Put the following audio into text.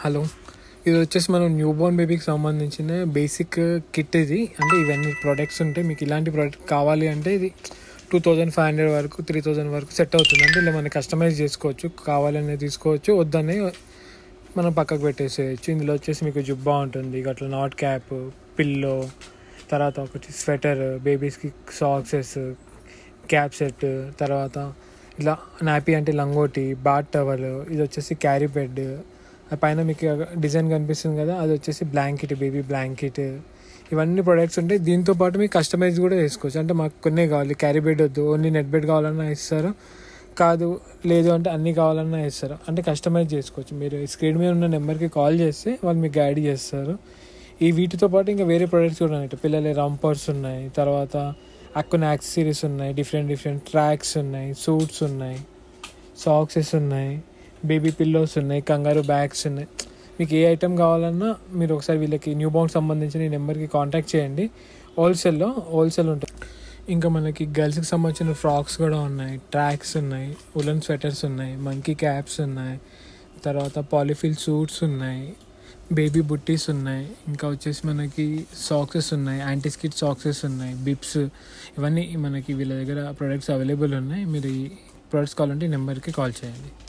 Hello. ఇది వచ్చేసి మనం న్యూ బోర్న్ బేబీకి సంబంధించిన బేసిక్ కిట్ ఇది. అంటే ఇవన్నీ ప్రోడక్ట్స్ ఉంటాయి. మీకు ఇలాంటి ప్రోడక్ట్ కావాలి అంటే ఇది 2500 వరకు 3000 వరకు సెట్ అవుతుంది. అంటే ఇలా మనం కస్టమైజ్ చేసుకోవచ్చు, కావాలనే తీసుకోవచ్చు, వద్దనే మనం పక్కకు పెట్టేసేయచ్చు. ఇందులో వచ్చేసి మీకు జుబ్బా ఉంటుంది, అట్లా నాట్ క్యాప్, పిల్లో, తర్వాత ఒకటి స్వెటర్, బేబీస్కి సాక్సెస్, క్యాప్ సెట్, తర్వాత ఇలా నాపీ అంటే లంగోటి, బాత్ టవల్, ఇది వచ్చేసి క్యారీ బెడ్, ఆ పైన మీకు డిజైన్ కనిపిస్తుంది కదా, అది వచ్చేసి బ్లాంకెట్, బేబీ బ్లాంకెట్. ఇవన్నీ ప్రొడక్ట్స్ ఉంటాయి. దీంతో పాటు మీకు కస్టమైజ్ కూడా చేసుకోవచ్చు. అంటే మాకు కొన్నే కావాలి, క్యారీ బెడ్ వద్దు, ఓన్లీ నెట్ బెడ్ కావాలన్నా ఇస్తారు, కాదు లేదు అంటే అన్నీ కావాలన్నా ఇస్తారు. అంటే కస్టమైజ్ చేసుకోవచ్చు. మీరు స్క్రీన్ మీద ఉన్న నెంబర్కి కాల్ చేస్తే వాళ్ళు మీకు గైడ్ చేస్తారు. ఈ వీటితో పాటు ఇంకా వేరే ప్రొడక్ట్స్ కూడా ఉన్నాయి. పిల్లల రంపర్స్ ఉన్నాయి, తర్వాత కొన్ని యాక్సెసరీస్ ఉన్నాయి, డిఫరెంట్ ట్రాక్స్ ఉన్నాయి, సూట్స్ ఉన్నాయి, సాక్సెస్ ఉన్నాయి, బేబీ పిల్లోస్ ఉన్నాయి, కంగారు బ్యాగ్స్ ఉన్నాయి. మీకు ఏ ఐటెం కావాలన్నా మీరు ఒకసారి వీళ్ళకి న్యూ బోర్న్ సంబంధించిన ఈ నెంబర్కి కాంటాక్ట్ చేయండి. హోల్సేల్ ఉంటుంది. ఇంకా మనకి గర్ల్స్కి సంబంధించిన ఫ్రాక్స్ కూడా ఉన్నాయి, ట్రాక్స్ ఉన్నాయి, ఉలన్ స్వెటర్స్ ఉన్నాయి, మంకీ క్యాప్స్ ఉన్నాయి, తర్వాత పాలిఫిల్ సూట్స్ ఉన్నాయి, బేబీ బుట్టీస్ ఉన్నాయి, ఇంకా వచ్చేసి మనకి సాక్సెస్ ఉన్నాయి, యాంటీ స్కిడ్ సాక్సెస్ ఉన్నాయి, బిప్స్. ఇవన్నీ మనకి వీళ్ళ దగ్గర ప్రొడక్ట్స్ అవైలబుల్ ఉన్నాయి. మీరు ఈ ప్రొడక్ట్స్ కావాలంటే ఈ నెంబర్కి కాల్ చేయండి.